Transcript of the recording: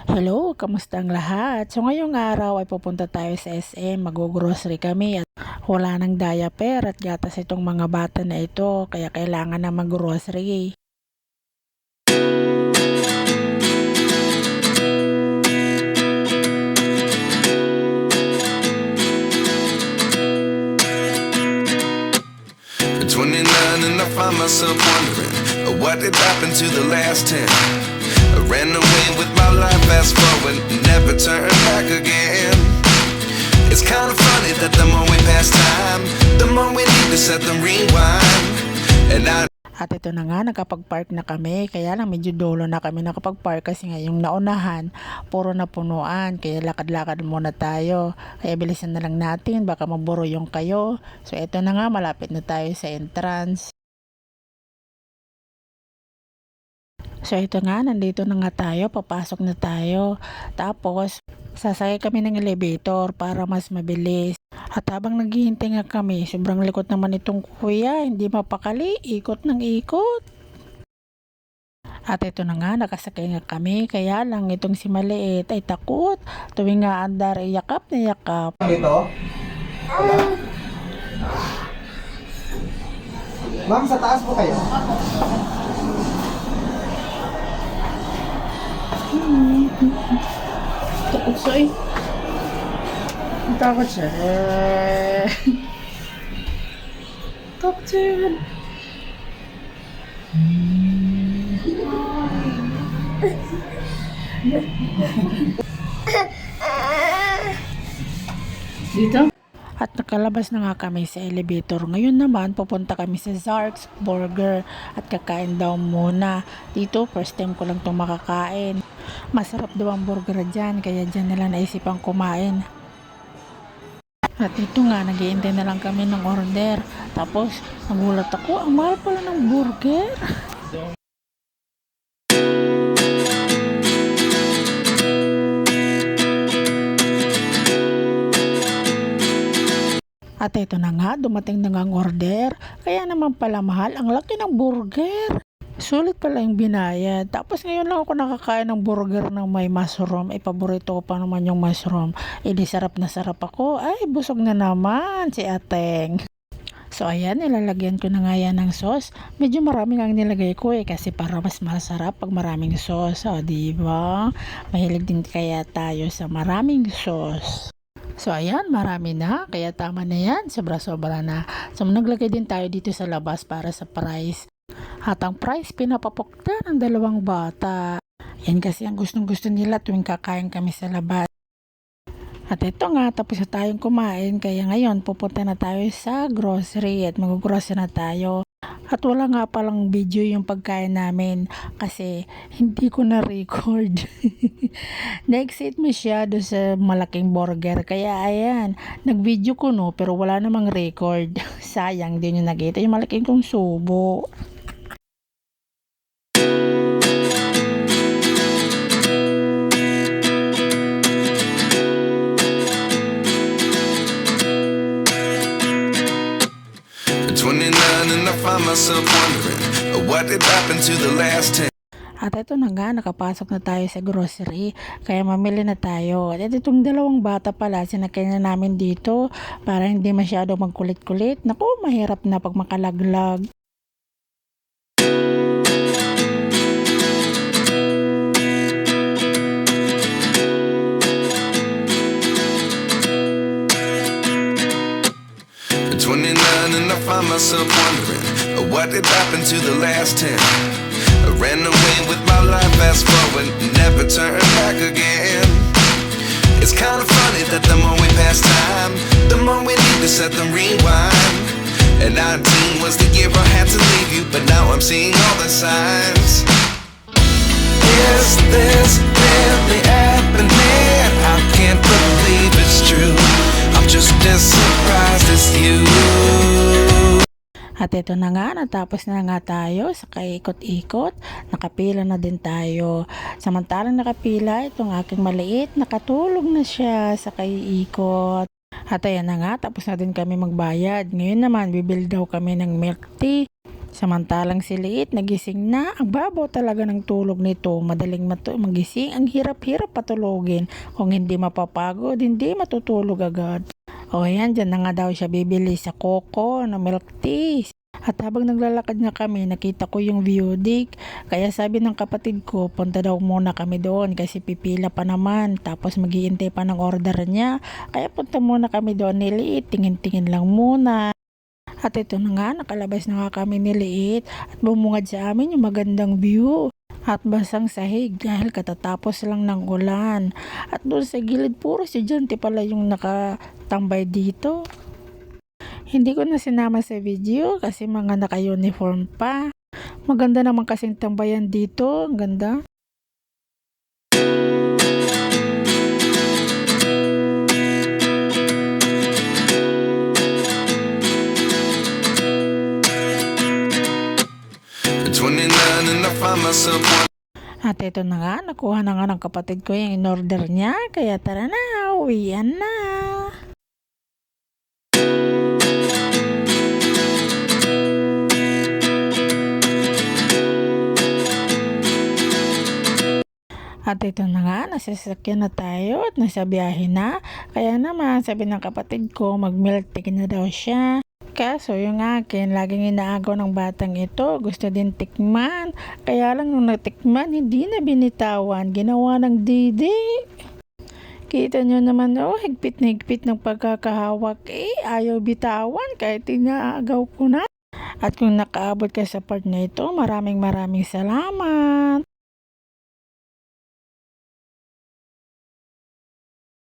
Hello, kamusta ang lahat? So ngayong araw ay pupunta tayo sa SM, mag-grocery kami at wala nang diaper at gatas itong mga bata na ito kaya kailangan na mag-grocery. At 29 and I find myself wondering what did happen to the last 10. I ran away with my life, fast forward, never turn back again. It's kind of funny that the more we pass time, the more we need to set the rewind. And I At ito na nga, nakapag-park na kami, kaya lang medyo dolo na kami nakapag-park kasi nga yung naunahan, puro na punuan, kaya lakad-lakad muna tayo. Kaya bilisan na lang natin, baka maburo yung kayo. So ito na nga, malapit na tayo sa entrance. So ito nga, nandito na nga tayo, papasok na tayo. Tapos, sasakay kami ng elevator para mas mabilis. At habang naghihintay nga kami, sobrang likot naman itong kuya, hindi mapakali, ikot ng ikot. At ito na nga, nakasakay nga kami, kaya lang itong si Maliit ay takot. Tuwing nga andar, yakap na yakap. Dito? Ma'am, sa taas po kayo. Takot siya eh. Takot siya. Takot siya. Dito? At nakalabas na nga kami sa elevator. Ngayon naman, pupunta kami sa Zark's Burger at kakain daw muna. Dito, first time ko lang itong makakain. Masarap daw ang burger dyan, kaya dyan nila naisipang kumain. At ito nga, nag-iintay na lang kami ng order. Tapos, nagulat ako, ang mahal pala ng burger. At ito na nga, dumating na nga ang order. Kaya naman pala mahal, ang laki ng burger. Sulit pala yung binayad. Tapos ngayon lang ako nakakain ng burger ng may mushroom. Eh, paborito ko pa naman yung mushroom. Eh, di sarap na sarap ako. Ay, busog na naman si Ateng. So, ayan, nilalagyan ko na nga yan ng sauce. Medyo maraming ang nilagay ko kasi para mas masarap pag maraming sauce. O, diba? Mahilig din kaya tayo sa maraming sauce. So ayan, marami na, kaya tama na yan, sobra-sobra na. So naglagay din tayo dito sa labas para sa price. At ang price, pinapapukta ng dalawang bata. Yan kasi ang gustong-gusto nila tuwing kakain kami sa labas. At ito nga, tapos na tayong kumain, kaya ngayon pupunta na tayo sa grocery at mag-grocery na tayo. At wala nga palang video yung pagkain namin kasi hindi ko na-record. Na-excite masyado sa malaking burger. Kaya ayan, nag-video ko no, pero wala namang record. Sayang din yung nakita yung malaking kong subo. at 29 and I find myself wondering what did happen to the last 10. At ito na nga, nakapasok na tayo sa grocery, kaya mamili na tayo. At itong dalawang bata pala, sinakay na namin dito para hindi masyado magkulit-kulit. Naku, mahirap na pag makalaglag. At 29 and I find myself wondering what did happen to the last 10. I ran away with my life, fast forward, never turn back again. It's kind of funny that the more we pass time, the more we need to set the rewind. And 19 was the year I had to leave you, but now I'm seeing all the signs. Is this really happening? I can't believe it's true. I'm just as surprised as you. At ito na nga, natapos na nga tayo sa kaikot-ikot, nakapila na din tayo. Samantalang nakapila, itong aking maliit, nakatulog na siya sa kaikot. At ayan na nga, tapos na din kami magbayad. Ngayon naman, bibil daw kami ng milk tea. Samantalang si Liit nagising na. Ang babaw talaga ng tulog nito. Madaling magising. Ang hirap-hirap patulogin. Kung hindi mapapagod, hindi matutulog agad. O yan, dyan na nga daw siya bibili sa Coco na milk tea. At habang naglalakad na kami, nakita ko yung view deck. Kaya sabi ng kapatid ko, punta daw muna kami doon kasi pipila pa naman. Tapos mag-iintay pa ng order niya. Kaya punta muna kami doon ni Liit. Tingin-tingin lang muna. At ito na nga, nakalabas na nga kami ni Liit at bumungad sa amin yung magandang view. At basang sahig dahil katatapos lang ng ulan. At doon sa gilid, puro estudyante pala yung nakatambay dito. Hindi ko na sinama sa video kasi mga naka-uniform pa. Maganda naman kasing tambayan dito. Ang ganda. At 29 and I find myself At ito na nga, nakuha na nga ng kapatid ko yung in-order niya. Kaya tara na, uwian na. At ito na nga, nasasakyan na tayo at nasa biyahe na. Kaya naman, sabi ng kapatid ko, mag-milk tea na daw siya. Kaso yung akin, laging inaagaw ng batang ito, gusto din tikman. Kaya lang nung natikman, hindi na binitawan, ginawa ng didi. Kita nyo naman, higpit na higpit ng pagkakahawak. Ayaw bitawan kahit inaagaw ko na. At kung nakaabot ka sa part na ito, maraming salamat.